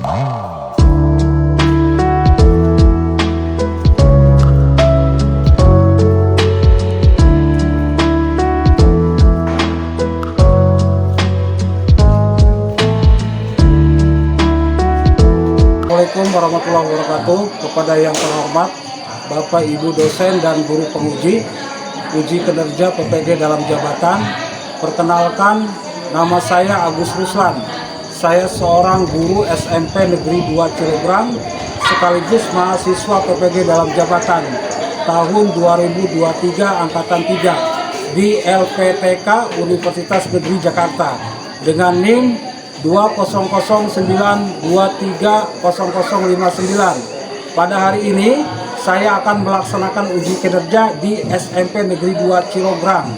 Assalamualaikum warahmatullahi wabarakatuh. Kepada yang terhormat Bapak Ibu dosen dan guru penguji uji kinerja PPG dalam jabatan. Perkenalkan, nama saya Agus Ruslan. Saya seorang guru SMP Negeri 2 Cilegrang sekaligus mahasiswa PPG dalam jabatan tahun 2023 angkatan 3 di LPTK Universitas Negeri Jakarta dengan NIM 200923059. Pada hari ini saya akan melaksanakan uji kinerja di SMP Negeri 2 Cilegrang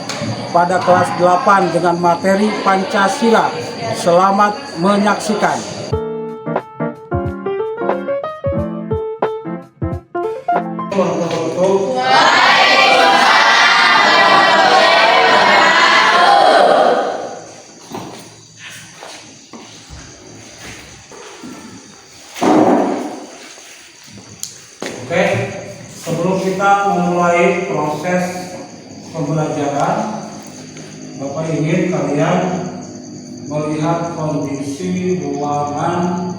pada kelas 8 dengan materi Pancasila. Selamat menyaksikan. Oke, sebelum kita memulai proses pembelajaran, Bapak ingin kalian melihat kondisi ruangan.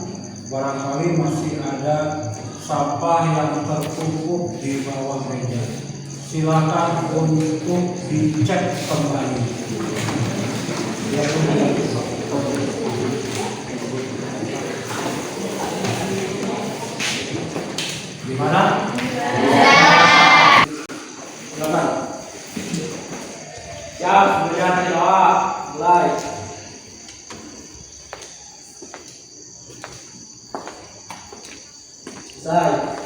Barangkali masih ada sampah yang tertumpuk di bawah meja. Silakan untuk dicek kembali. Gimana? Silakan. Siap, kemudian doa, mulai. Selesai.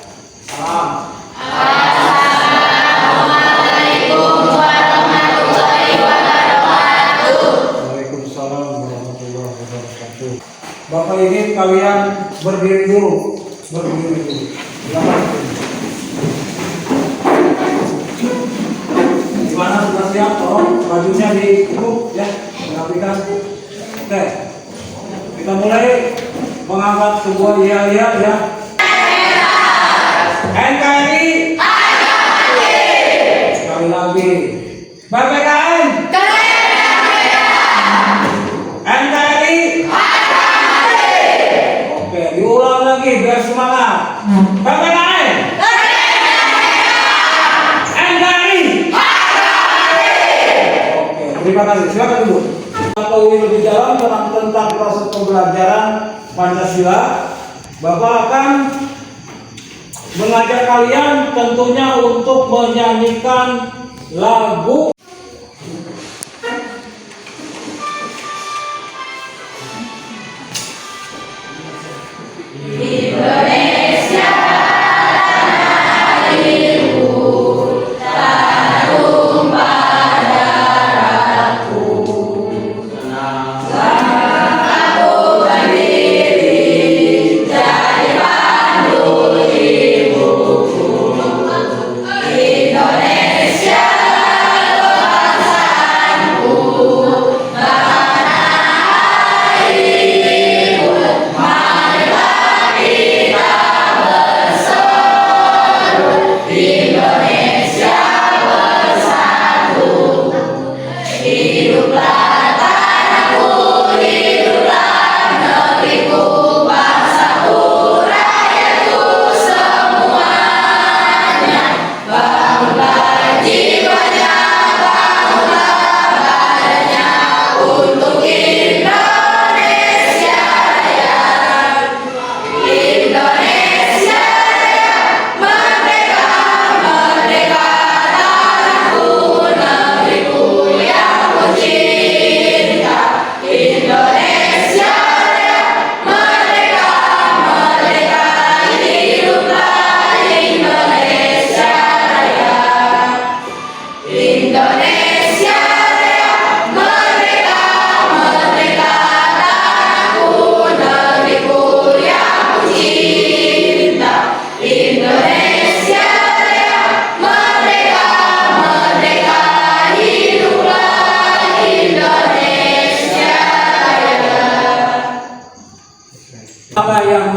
Salam. Assalamualaikum warahmatullahi wabarakatuh. Waalaikumsalam warahmatullahi wabarakatuh. Bapak ingin kalian berdiri dulu. Silakan. Gimana sudah siap? Tolong bajunya dikubur ya, dirapikan. Oke, kita mulai mengangkat sebuah iya ya. NKRI. Sekali lagi. PPKN. NKRI. Oke, diulang lagi biar semangat. PPKN. NKRI. Oke, terima kasih. Silakan dulu. Mengetahui lebih dalam tentang proses pembelajaran Pancasila, Bapak akan mengajak kalian tentunya untuk menyanyikan lagu Indonesia airku, tarumpah darahku, aku berdiri jadi pandu ibuku. Indonesia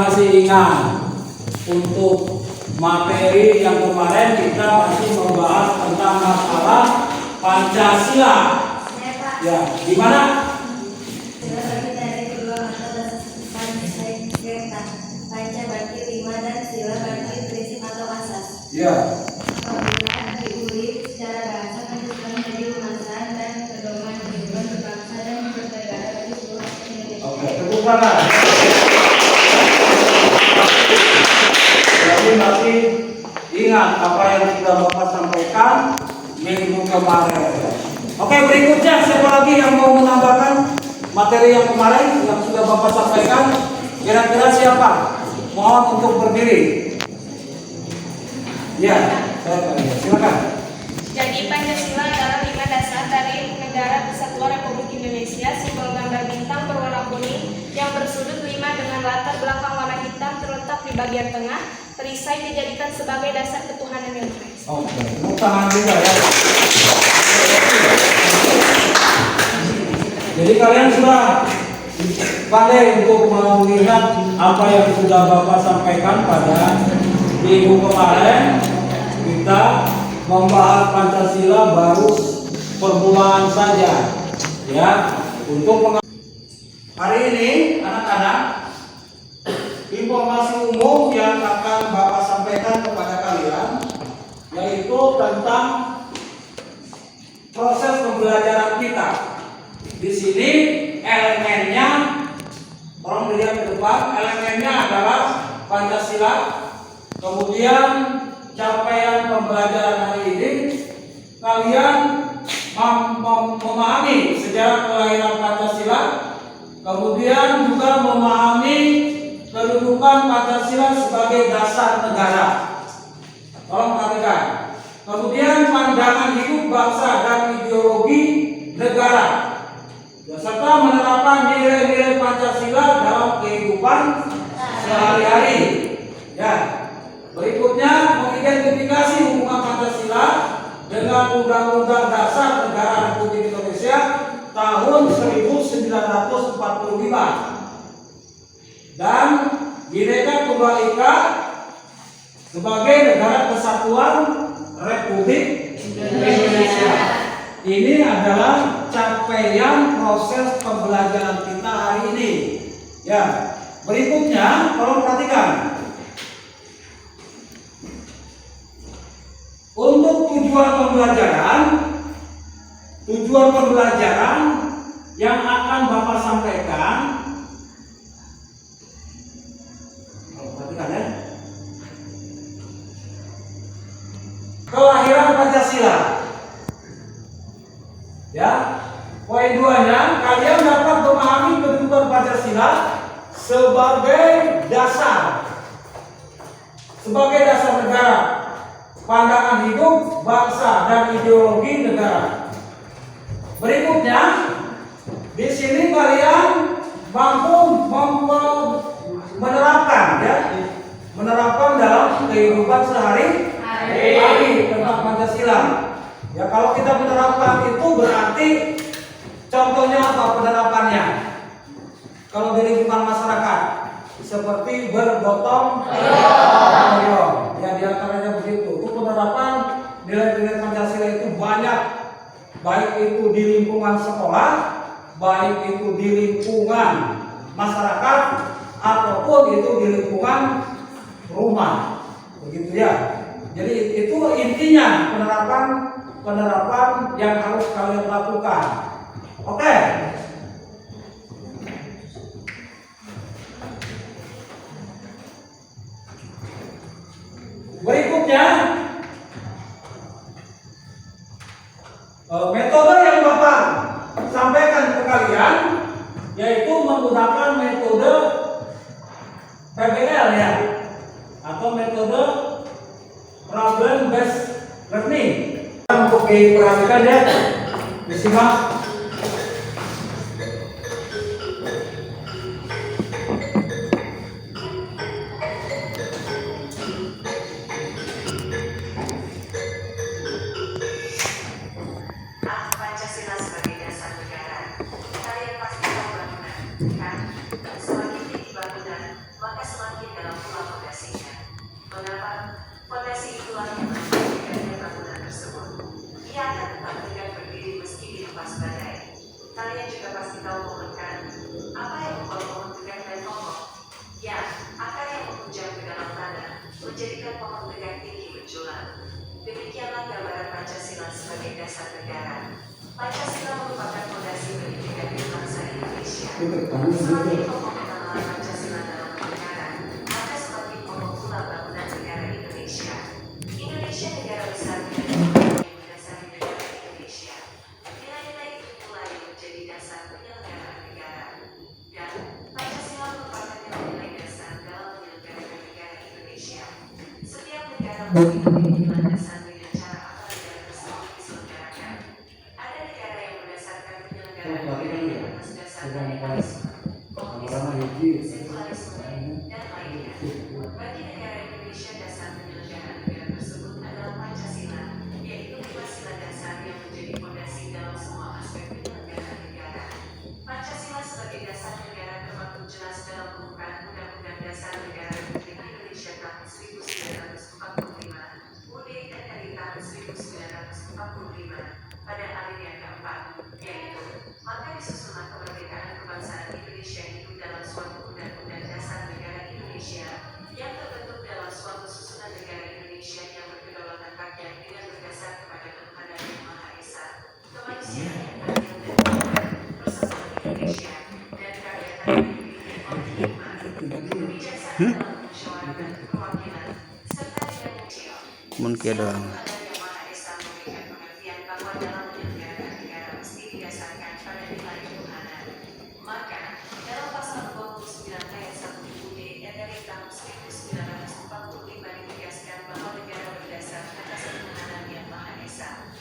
masih ingat untuk materi yang kemarin kita masih membahas tentang masalah Pancasila. Ya, gimana? Sila bagi dari kedua mata panca bagi 5 dan sila bagi prinsip atau asas. Ya. Apabila diulik secara bahasa menunjukkan menjadi rumasan dan pedoman kehidupan berbangsa dan bernegara bagi seluruh rakyat Indonesia. Oke, tepuk tangan. Jadi masih ingat apa yang sudah Bapak sampaikan minggu kemarin. Oke, berikutnya siapa lagi yang mau menambahkan materi yang kemarin yang sudah Bapak sampaikan? Kira-kira siapa? Mohon untuk berdiri. Ya, silakan. Jadi Pancasila adalah 5 dasar dari Negara Kesatuan Republik Indonesia, simbol gambar bintang berwarna kuning yang bersudut 5 dengan latar belakang warna hitam terletak di bagian tengah, perisai dijadikan sebagai dasar ketuhanan yang Maha Esa. Oke, tepuk tangan juga ya. Jadi kalian sudah pandai untuk melihat apa yang sudah Bapak sampaikan pada minggu kemarin. Kita membahas Pancasila baru permulaan saja, ya. Untuk hari ini anak-anak, informasi umum yang akan Bapak sampaikan kepada kalian yaitu tentang proses pembelajaran kita. Di sini elemennya, tolong dilihat ke depan, elemennya adalah Pancasila. Kemudian capaian pembelajaran hari ini, kalian memahami sejarah kelahiran Pancasila, kemudian juga memahami kedudukan Pancasila sebagai dasar negara. Tolong perhatikan. Kemudian pandangan hidup bangsa dan ideologi negara, serta menerapkan nilai-nilai Pancasila dalam kehidupan sehari-hari. Ya. Berikutnya mengidentifikasi hubungan Pancasila dengan Undang-Undang Dasar Negara Republik Indonesia tahun 1945 dan Bhinneka Tunggal Ika sebagai Negara Kesatuan Republik Indonesia. Ini adalah capaian proses pembelajaran kita hari ini. Ya, berikutnya tolong perhatikan. Untuk tujuan pembelajaran yang akan Bapak sampaikan, perhatikan ya. Kelahiran Pancasila. Ya, poin 2-nya, kalian dapat memahami kedudukan Pancasila sebagai dasar negara, pandangan hidup bangsa dan ideologi negara. Berikutnya, di sini kalian mampu menerapkan dalam kehidupan sehari-hari tentang Pancasila. Ya, kalau kita menerapkan itu berarti contohnya apa penerapannya? Kalau di lingkungan masyarakat seperti bergotong royong, ya diantaranya begitu. Itu penerapan nilai-nilai Pancasila itu banyak, baik itu di lingkungan sekolah, baik itu di lingkungan masyarakat, ataupun itu di lingkungan rumah, begitu ya. Jadi itu intinya penerapan yang harus kalian lakukan. Oke. Berikutnya, metode yang Bapak sampaikan ke kalian yaitu menggunakan metode PBL ya, atau metode problem based learning. Untuk diperhatikan ya, disimak. Pancasila sebagai dasar negara. Kalian pasti tahu bangunan, kan? Semakin tinggi bangunan, maka semakin dalam pola fondasinya. Mengapa? Fondasi itulah yang akan menjadikan bangunan tersebut. Ia akan tetap tegak berdiri meski dihempas badai. Kalian juga pasti tahu pohon kan? Apa yang membuat pohon tegak dan kokoh? Ya, akar yang menghujam ke dalam tanah, menjadikan pohon tegak tinggi menjulang. Demikianlah gambaran Pancasila sebagai dasar negara. Pancasila merupakan fondasi bagi negara bangsa Indonesia. Semakin kokoh pengenalan Pancasila dalam bernegara, maka semakin kokoh pula bangunan negara Indonesia. Indonesia negara besar dengan yang mendasari negara Indonesia. Nilai-nilai itu pula yang menjadi dasar penyelenggaraan negara. Dan Pancasila merupakan nilai-nilai dasar dalam menyelenggarakan negara Indonesia. Setiap negara memiliki landasan dengan cara apa negara tersebut diselenggarakan. Ada negara yang berdasarkan penyelenggaraan negara atas dasar radikalisme, komunisme, sekularisme, dan lainnya. Bagi negara Indonesia, dasar penyelenggaraan negara tersebut adalah Pancasila, yaitu 5 sila dasar yang menjadi fondasi dalam semua aspek penyelenggaraan negara. Pancasila sebagai dasar negara termaktub jelas dalam pembukaan Undang-Undang Dasar Negara Republik Indonesia tahun 1945, UUD NRI tahun 1945, pada alinea keempat, yaitu maka disusunlah kemerdekaan kebangsaan Indonesia itu dalam suatu Undang-Undang Dasar Negara Indonesia yang terbentuk dalam suatu susunan negara Indonesia yang berkedaulatan rakyat dengan berdasar kepada ketuhanan yang Maha Esa, kemanusiaan yang adil dan beradab, persatuan Indonesia, dan kerakyatan yang dipimpin oleh hikmah, kebijaksanaan dalam musyawarah perwakilan, serta dengan muncul. Mungkin doang. Yang Maha Esa memberikan pengertian bahwa dalam menyelenggarakan negara mesti didasarkan pada nilai ketuhanan. Maka, dalam pasal 29 ayat 1 UUD NRI tahun 1945 ditegaskan bahwa negara berdasar atas ketuhanan yang Maha Esa.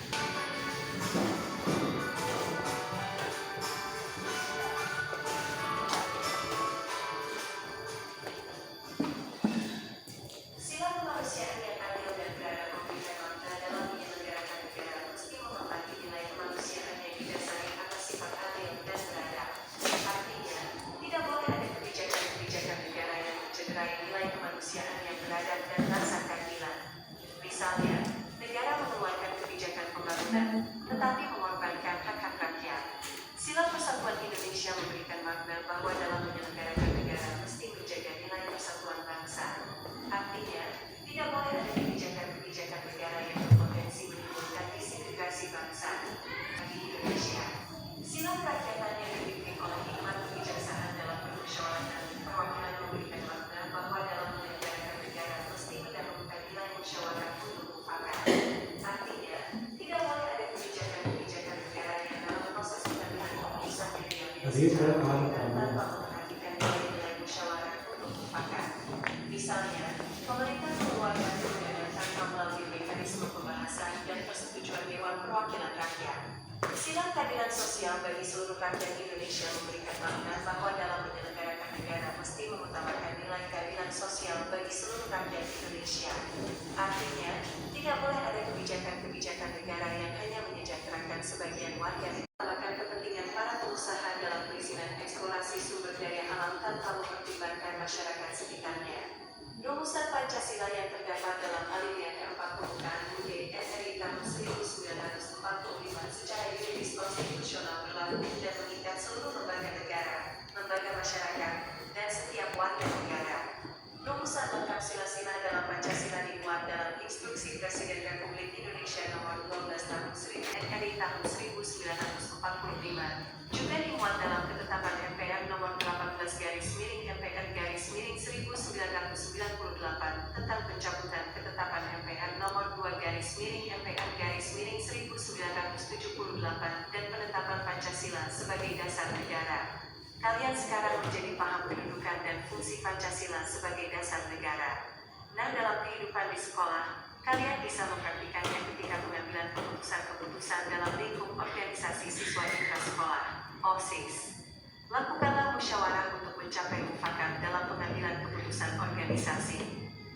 Sila kemanusiaan yang adil dan beradab memberikan makna dalam menyelenggarakan negara mesti menempati nilai kemanusiaan yang didasari atas sifat adil dan beradab. Artinya, tidak boleh ada kebijakan-kebijakan negara yang mencederai nilai kemanusiaan yang beradab dan rasa keadilan. Misalnya, negara mengeluarkan kebijakan pembangunan, tetapi mengorbankan hak-hak rakyat. Sila persatuan Indonesia memberikan makna bahwa dalam menyelenggarakan negara mesti menjaga nilai persatuan bangsa. Artinya, tidak boleh ada kebijakan-kebijakan negara yang berpotensi menimbulkan disintegrasi bangsa. Bagi Indonesia, sila kerakyatan yang dipimpin oleh hikmat kebijaksanaan dalam permusyawaratan perwakilan memberikan makna bahwa dalam menyelenggarakan negara mesti mendahulukan nilai musyawarah untuk mufakat. Artinya, tidak boleh ada kebijakan-kebijakan negara yang dalam proses pengambilan keputusan yang diambil secara dan tanpa memperhatikan nilai-nilai musyawarah untuk mufakat. Misalnya, pemerintah mengeluarkan kebijakan tanpa melalui mekanisme pembahasan dan persetujuan Dewan Perwakilan Rakyat. Sila keadilan sosial bagi seluruh rakyat Indonesia memberikan makna bahwa dalam menyelenggarakan negara mesti mengutamakan nilai keadilan sosial bagi seluruh rakyat Indonesia. Artinya, tidak boleh ada kebijakan-kebijakan negara yang hanya menyejahterakan sebagian warga negara, mengutamakan kepentingan para pengusaha dalam perizinan eksplorasi sumber daya alam tanpa mempertimbangkan masyarakat sekitarnya. Rumusan Pancasila yang terdapat dalam alinea keempat pembukaan UUD NRI tahun 1945 secara yuridis konstitusional berlaku dan mengikat seluruh lembaga negara, lembaga masyarakat, dan setiap warga negara. Rumusan lengkap sila-sila dalam Pancasila dimuat dalam Instruksi Presiden Republik Indonesia Nomor 12 Tahun 1000 NRI tahun 1945, juga dimuat dalam Ketetapan MPR Nomor 18/MPR/1998 tentang pencabutan Ketetapan MPR Nomor 2/MPR/1978 dan penetapan Pancasila sebagai dasar negara. Kalian sekarang menjadi paham kedudukan dan fungsi Pancasila sebagai dasar negara. Nah, dalam kehidupan di sekolah, kalian bisa mempraktikannya ketika pengambilan keputusan-keputusan dalam lingkup organisasi siswa intrasekolah, OSIS. Lakukanlah musyawarah untuk mencapai mufakat dalam pengambilan keputusan organisasi.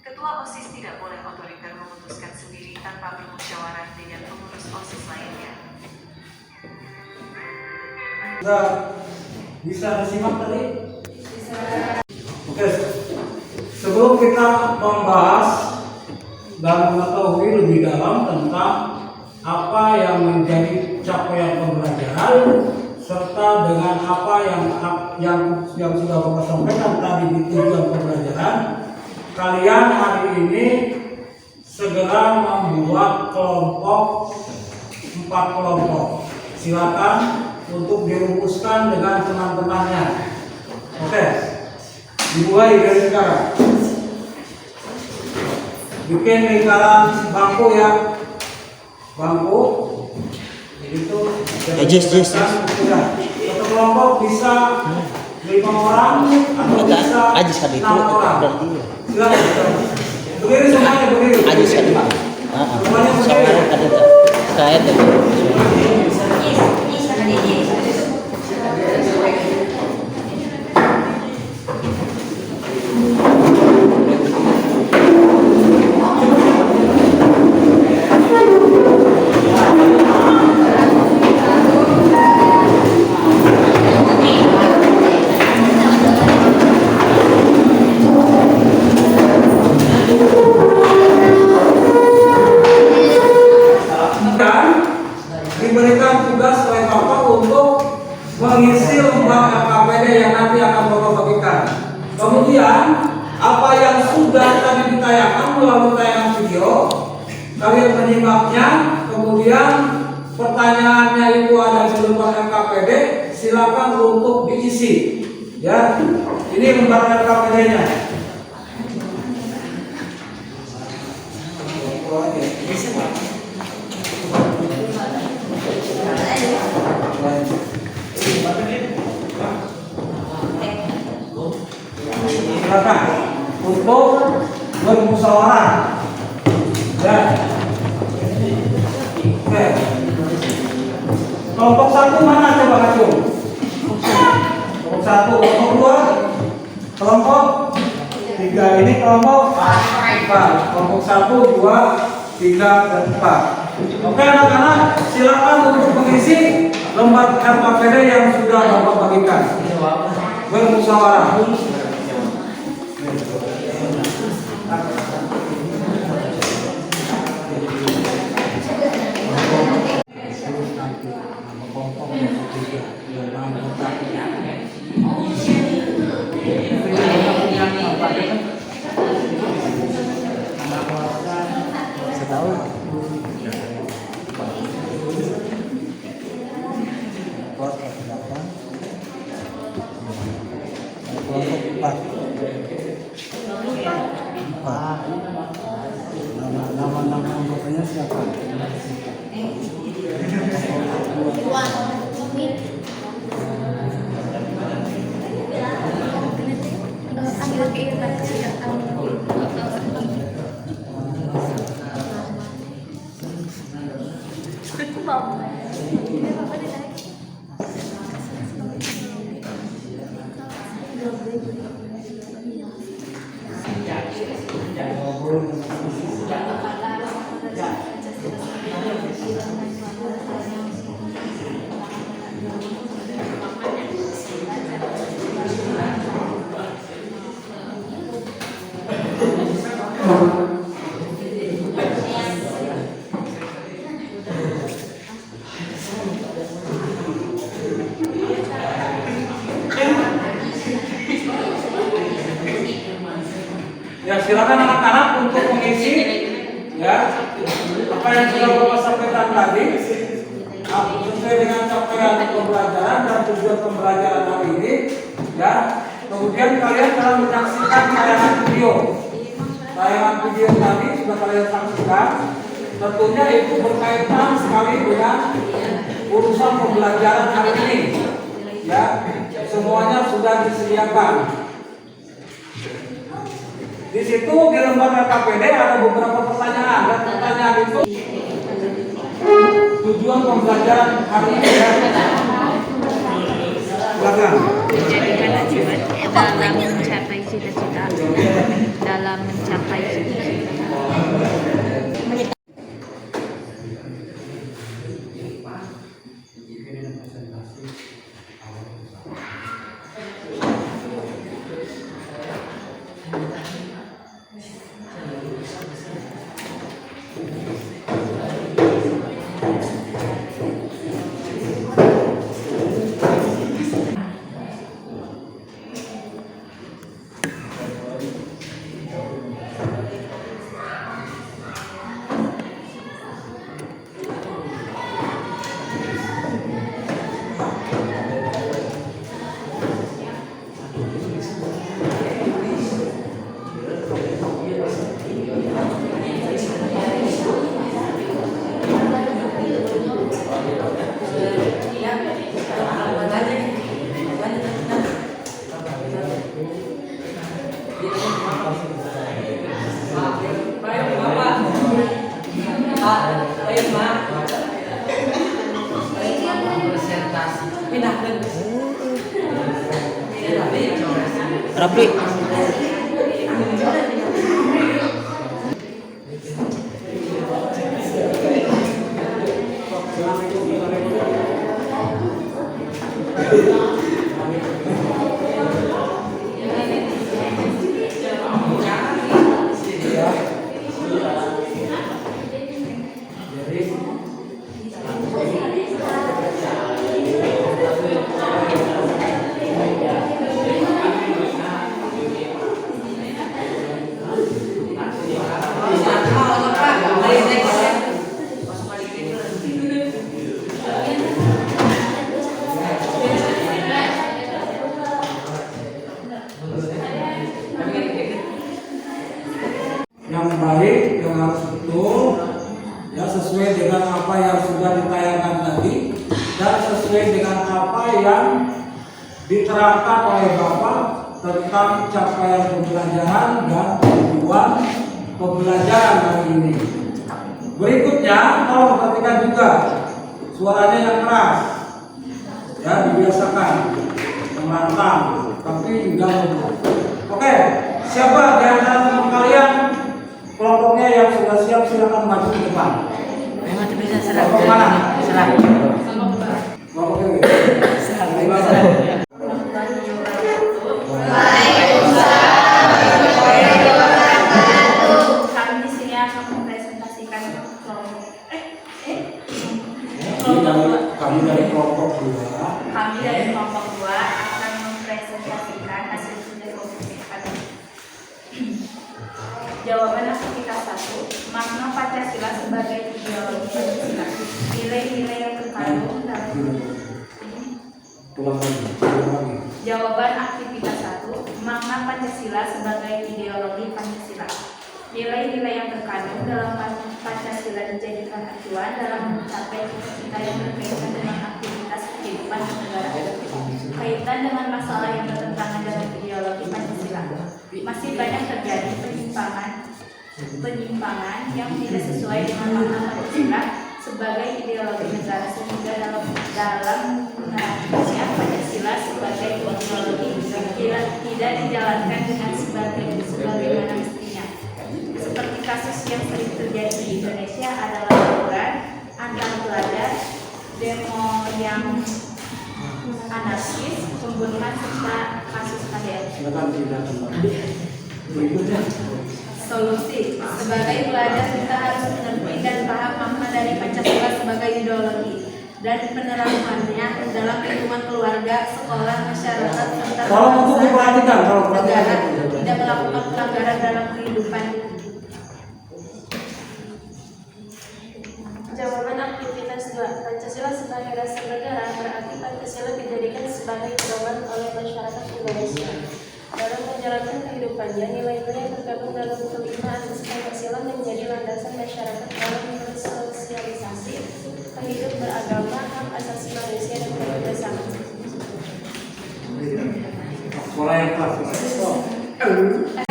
Ketua OSIS tidak boleh otoriter memutuskan sendiri tanpa bermusyawarah dengan pengurus OSIS lainnya. Bisa disimak tadi? Bisa. Oke. Sebelum kita membahas dan mengetahui lebih dalam tentang apa yang menjadi capaian pembelajaran serta dengan apa yang sudah Bapak sampaikan tadi di tujuan pembelajaran, kalian hari ini segera membuat kelompok 4 kelompok. Silakan untuk dirumuskan dengan teman-temannya. Oke, dimulai dari sekarang. Bikin lingkaran bangku ya, bangku itu. Jis. Satu kelompok bisa 5 orang atau bisa 6 orang. Silakan. Berdiri semuanya, berdiri. Semuanya berdiri. Saya diberikan tugas oleh Bapak untuk mengisi lembar LKPD yang nanti akan Bapak bagikan. Kemudian apa yang sudah tadi ditayangkan melalui tayangan video, kalian menyimaknya. Kemudian pertanyaannya itu ada di lembar LKPD, silakan untuk diisi. Ya, ini lembar LKPD-nya. Silakan untuk bermusyawarah. Ya. Oke. Kelompok 1 mana coba Kacung? Kelompok 1, kelompok 2, kelompok 3. Ini kelompok 4. Kelompok 1, 2, 3, dan 4. Oke anak-anak, silakan untuk mengisi lembar LKPD yang sudah Bapak bagikan. Bermusyawarah. Nama anggotanya siapa? Ya, silakan anak-anak untuk mengisi ya apa yang sudah Bapak sampaikan tadi sesuai dengan capaian pembelajaran dan tujuan pembelajaran hari ini ya. Kemudian kalian telah menyaksikan tayangan video. Tayangan video tadi sudah kalian saksikan. Tentunya itu berkaitan sekali dengan urusan pembelajaran hari ini. Ya, semuanya sudah disediakan. Di situ di lembar LKPD ada beberapa pertanyaan dan pertanyaan itu tujuan pembelajaran hari ini ya. Silakan. Dalam mencapai cita-cita. Dalam mencapai cita-cita. Tapi yang baik, yang harus betul, ya sesuai dengan apa yang sudah ditayangkan tadi dan sesuai dengan apa yang diterangkan oleh Bapak tentang capaian pembelajaran dan tujuan pembelajaran hari ini. Berikutnya, tolong perhatikan juga suaranya yang keras, ya dibiasakan, yang lantang, tapi juga lembut. Oke, siapa di antara teman kalian kelompoknya yang sudah siap silakan maju ke depan. Kelompok mana? Kelompok ini. Kami di sini akan mempresentasikan Kami dari kelompok 2 akan mempresentasikan hasil kerja kelompok. Jawaban aktivitas 1, makna Pancasila sebagai ideologi Pancasila. Nilai-nilai yang terkandung dalam Jawaban aktivitas 1, makna Pancasila sebagai ideologi Pancasila. Nilai-nilai yang terkandung dalam Pancasila dijadikan acuan dalam mencapai cita-cita yang berkaitan dengan aktivitas kehidupan negara. Kaitan dengan masalah yang bertentangan dengan ideologi Pancasila. Masih banyak terjadi penyimpangan yang tidak sesuai dengan makna Pancasila sebagai ideologi negara, sehingga dalam menerapkannya Pancasila sebagai ideologi tidak dijalankan dengan sebagaimana mestinya. Seperti kasus yang sering terjadi di Indonesia adalah tawuran antar pelajar, demo yang anarkis, pembunuhan serta kasus KDRT. Solusi, sebagai pelajar kita harus mengerti dan paham makna dari Pancasila sebagai ideologi dan penerapannya dalam lingkungan keluarga, sekolah, masyarakat, serta negara, tidak melakukan pelanggaran dalam kehidupan. Jawaban aktivitas 2, Pancasila sebagai dasar negara berarti Pancasila dijadikan sebagai pedoman oleh masyarakat Indonesia. Dalam menjalankan kehidupannya, nilai-nilai yang tergabung dalam kelima asas Pancasila menjadi landasan masyarakat dalam bersosialisasi, hidup beragama, hak asasi manusia, dan kebebasan.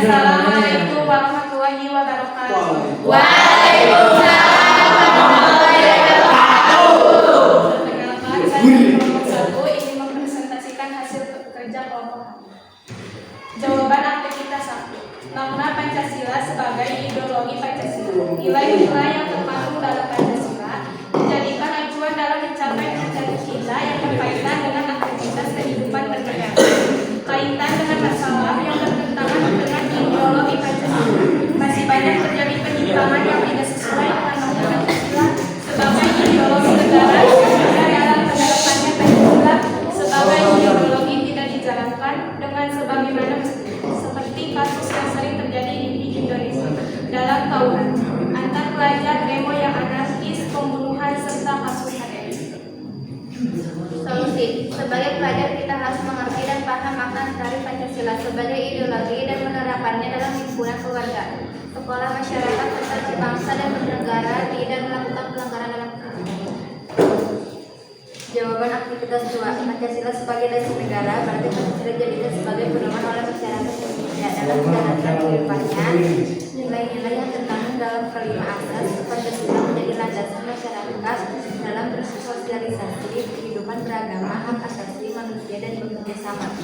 Assalamualaikum warahmatullahi wabarakatuh. Perkenalkan, saya kelompok 1 ingin mempresentasikan hasil kerja kelompok. Jawaban aktivitas 1, makna Pancasila sebagai ideologi Pancasila. Nilai-nilai yang terkandung dalam Pancasila dijadikan acuan dalam mencapai cita-cita yang berkaitan dengan aktivitas kehidupan bernegara. Kaitan dengan masalah yang bertentangan dengan ideologi Pancasila. Masih banyak terjadi penyimpangan yang tidak sesuai dengan makna Pancasila sebagai ideologi negara, sehingga dalam penerapannya Pancasila sebagai ideologi tidak dijalankan dengan sebagaimana seperti kasus yang sering terjadi di Indonesia dalam tawuran antar pelajar, demo yang anarkis, pembunuhan serta kasus KDRT. Solusi, sebagai pelajar kita harus mengerti dan paham makna dari Pancasila sebagai ideologi dan penerapannya dalam lingkungan keluarga, sekolah, masyarakat, serta berbangsa dan bernegara, tidak melakukan pelanggaran dalam kehidupan. Jawaban aktivitas 2, Pancasila sebagai dasar negara berarti Pancasila dijadikan sebagai pedoman oleh masyarakat Indonesia dalam menjalankan kehidupannya. Nilai-nilai yang terkandung dalam kelima asas Pancasila menjadi landasan masyarakat dalam bersosialisasi, kehidupan beragama, hak asasi manusia, dan bekerja sama.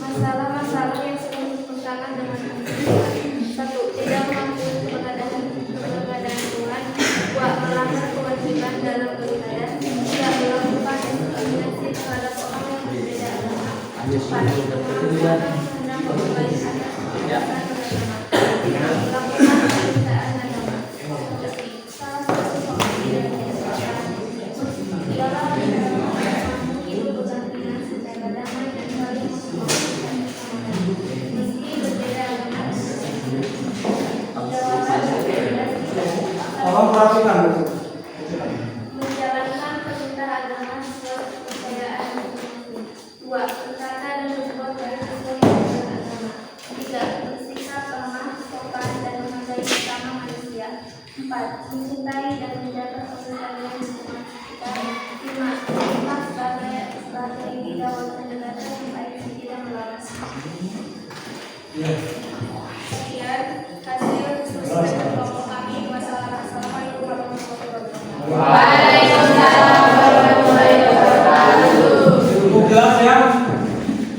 Masalah Tolong perhatikan dulu. Menjalankan perintah agama sesuai kepercayaan masing-masing. 2. Berkata dan berbuat baik sesuai dengan agama. 3. Bersikap ramah, sopan, dan menghargai sesama manusia. 4. Mencintai dan menjaga persaudaraan lingkungan sekitar. 5. Berkhidmat sebagai bidawatan negara yang baik dan tidak melawan. Sekian hasil diskusi dari kelompok kami. Wassalamualaikum warahmatullahi wabarakatuh. Waalaikumsalam warahmatullahi wabarakatuh. Cukup jelas ya?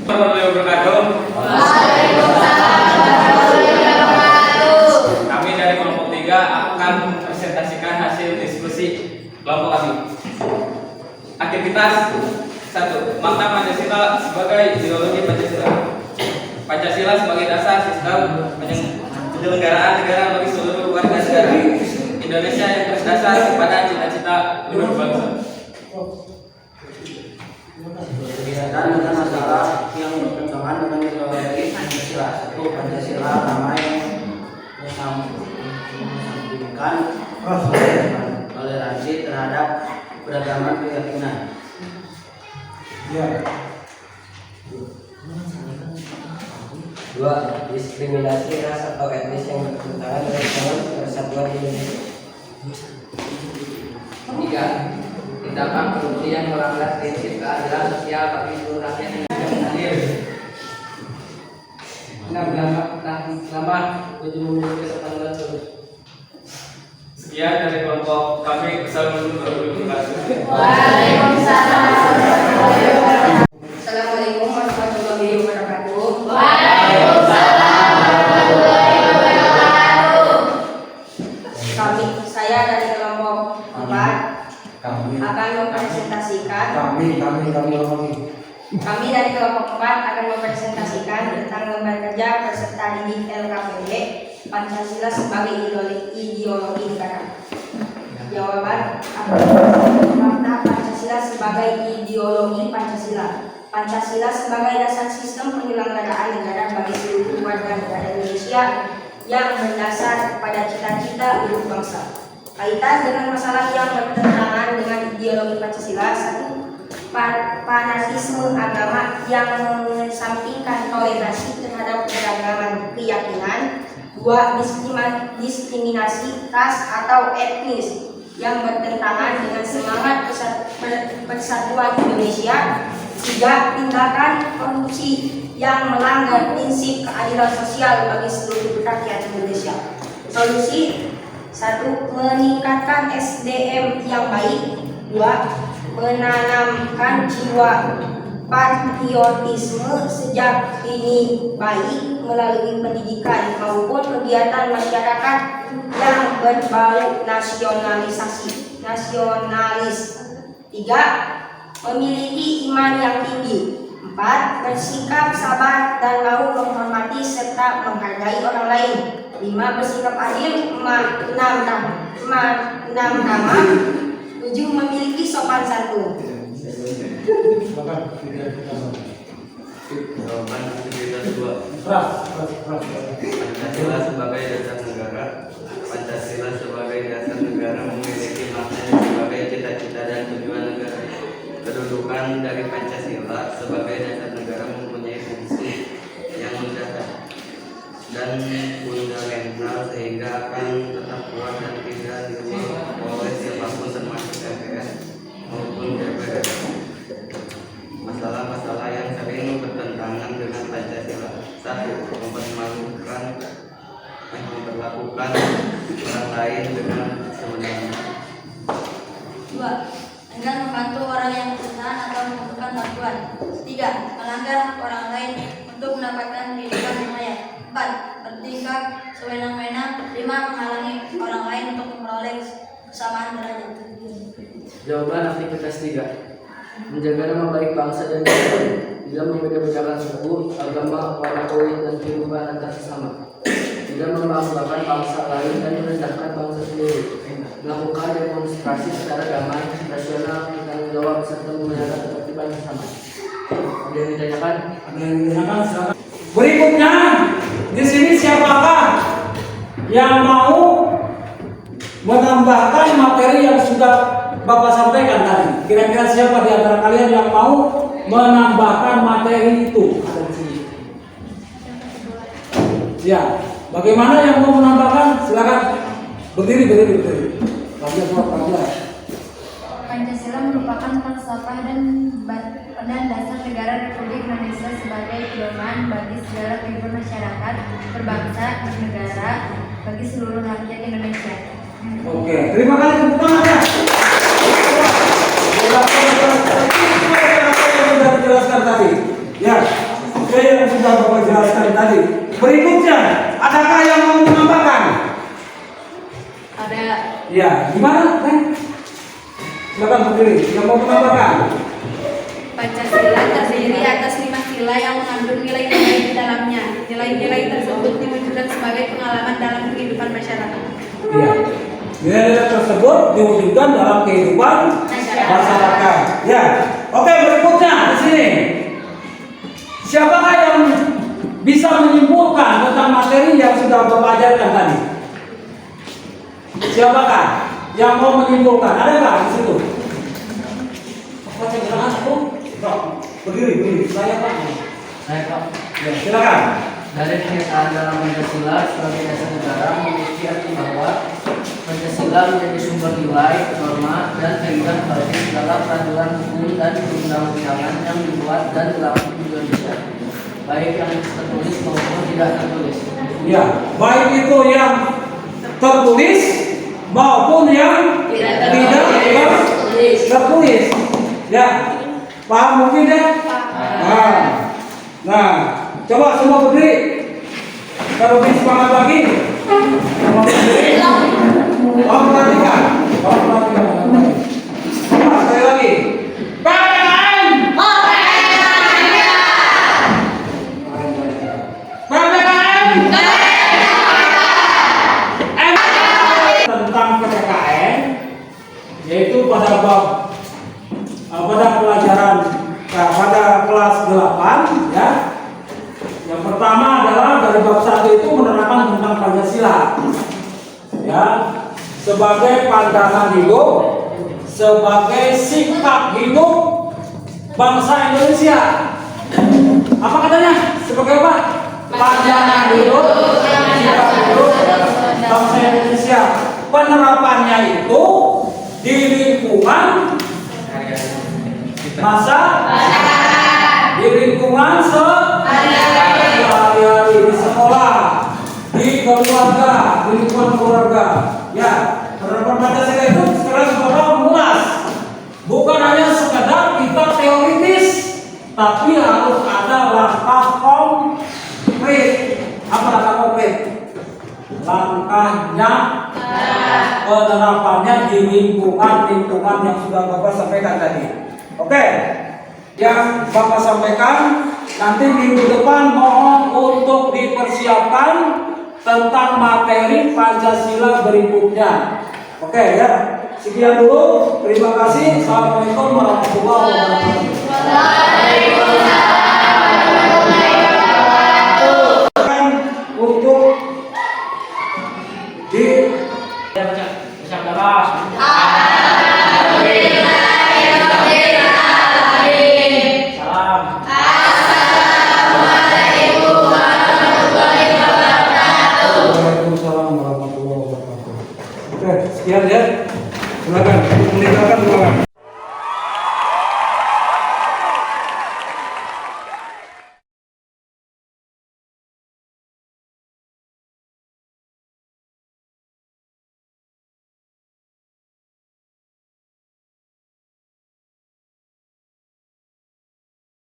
Warahmatullahi wabarakatuh. Waalaikumsalam warahmatullahi wabarakatuh. Kami dari kelompok 3 akan presentasikan hasil diskusi kelompok kami. Aktivitas 1. Makna Pancasila sebagai ideologi Pancasila. Pancasila sebagai dasar sistem penyelenggaraan negara bagi seluruh warga negara Indonesia yang berdasar kepada cita-cita luhur bangsa. Berkaitan dengan masalah yang bertentangan dengan ideologi Pancasila. 1. Pancasila damai, mengesampingkan toleransi terhadap beragam keyakinan. Ya. 2. Diskriminasi ras atau etnis yang bertentangan dengan persatuan Indonesia. 3. Tindakan korupsi yang melanggar prinsip keadilan sosial bagi seluruh rakyat Indonesia. 6. Selamat menuju kesempatan terus. Sekian dari kelompok kami. Assalamualaikum warahmatullahi wabarakatuh. Waalaikumsalam warahmatullahi wabarakatuh. Assalamualaikum warahmatullahi wabarakatuh. Waalaikumsalam warahmatullahi wabarakatuh. Saya dari kelompok 4 akan mempresentasikan. Kami dari kelompok 4 akan mempresentasikan tentang lembar kerja peserta didik LKPD Pancasila sebagai ideologi negara. Jawaban: makna Pancasila sebagai ideologi Pancasila. Pancasila sebagai dasar sistem penyelenggaraan negara bagi seluruh warga negara Indonesia yang berdasar pada cita-cita luhur bangsa. Kaitan dengan masalah yang bertentangan dengan ideologi Pancasila. 1. Fanatisme agama yang mengesampingkan toleransi terhadap keragaman keyakinan. 2. Diskriminasi ras atau etnis yang bertentangan dengan semangat persatuan Indonesia. 3. Tindakan korupsi yang melanggar prinsip keadilan sosial bagi seluruh rakyat Indonesia. Solusi: 1. Meningkatkan SDM yang baik. 2. Menanamkan jiwa patriotisme sejak dini baik melalui pendidikan maupun kegiatan masyarakat yang berbau nasionalis. 3. Memiliki iman yang tinggi. 4. Bersikap sabar dan mau menghormati serta menghargai orang lain. 5. Bersikap adil. 6. Ramah. 7. Memiliki sopan santun. Jawaban aktivitas 2. Pancasila sebagai dasar negara. Pancasila sebagai dasar negara memiliki makna sebagai cita-cita dan tujuan negara. Kedudukan dari Pancasila sebagai dasar negara mempunyai fungsi yang mendasar dan fundamental sehingga akan tetap kuat dan tidak dirubah oleh siapapun termasuk MPR maupun DPR. Masalah-masalah yang sering bertentangan dengan Pancasila. 1. Memperlakukan orang lain dengan semena-mena. 2. Enggan membantu orang yang kesusahan atau membutuhkan bantuan. 3. Melanggar hak orang lain untuk mendapatkan kehidupan yang layak. 4. Bertingkah sewenang-wenang. 5. Menghalangi orang lain untuk memperoleh kesamaan derajat. Jawaban aktivitas 3. Menjaga nama baik bangsa dan negara, tidak membeda-bedakan suku, agama, warna kulit, dan kehidupan antar sesama. Tidak membanggakan bangsa lain dan merendahkan bangsa sendiri. Melakukan demonstrasi secara damai, rasional, bertanggung jawab, serta menjaga ketertiban bersama. Ada yang ditanyakan? Berikutnya, di sini siapakah yang mau menambahkan materi yang sudah Bapak sampaikan tadi? Kira-kira siapa di antara kalian yang mau menambahkan materi itu? Ada di sini. Ya, bagaimana yang mau menambahkan? Silakan berdiri. Pelajar semua pelajar. Pancasila merupakan falsafah dan dasar negara Republik Indonesia sebagai pedoman bagi segala kehidupan masyarakat, berbangsa, bernegara, bagi seluruh rakyat Indonesia. Oke, terima kasih tepuk tangan ya. Yang sudah dijelaskan tadi, ya, yang sudah Bapak jelaskan tadi. Berikutnya, adakah yang mau menambahkan? Ada. Ya, gimana, Neng? Silakan berdiri. Yang mau menambahkan? Pancasila terdiri atas 5 sila yang mengandung nilai-nilai di dalamnya. Nilai-nilai tersebut diwujudkan sebagai pengalaman dalam kehidupan masyarakat. Ya. Nilai-nilai tersebut diwujudkan dalam kehidupan masyarakat. Ya. Oke, berikutnya di sini. Siapakah yang bisa menyimpulkan tentang materi yang sudah Bapak ajarkan tadi? Siapakah yang mau menyimpulkan? Ada nggak di situ? Apa yang itu? Berdiri. Saya Pak. Ya, silakan. Dari pernyataan dalam Pancasila sebagai dasar negara memiliki arti bahwa Pancasila menjadi sumber nilai, norma, dan kaidah bagi segala peraturan hukum dan perundang-undangan yang dibuat dan dilakukan di Indonesia, baik yang tertulis maupun tidak tertulis. Ya, baik itu yang tertulis maupun yang tidak tertulis. Ya, paham mungkin ya? Nah, coba semua berdiri. Kalau lebih semangat lagi. Semua berdiri. Perhatikan. Sekali lagi. PPKM. Tentang PPKM, yaitu pada pelajaran pada kelas 8 ya. Yang pertama adalah dari bab 1 itu menerangkan tentang Pancasila ya, sebagai pandangan hidup, sebagai sikap hidup bangsa Indonesia. Apa katanya? Sebagai apa? Pandangan hidup, sikap hidup bangsa Indonesia. Penerapannya itu di lingkungan masa, di lingkungan sehari-hari, di sekolah, di keluarga, di lingkungan keluarga. Ya, penerapan Pancasila itu sekarang Bapak memulas. Bukan hanya sekedar kita teoritis, tapi harus ada langkah konkret. Apa langkah konkret? Langkahnya penerapannya di lingkungan yang sudah Bapak sampaikan tadi. Oke, yang Bapak sampaikan nanti minggu depan mohon untuk dipersiapkan tentang materi Pancasila berikutnya. Oke ya, sekian dulu. Terima kasih. Assalamualaikum warahmatullahi wabarakatuh. Untuk di Waalaikumsalam warahmatullahi wabarakatuh. Oke, sekian ya. Silakan meninggalkan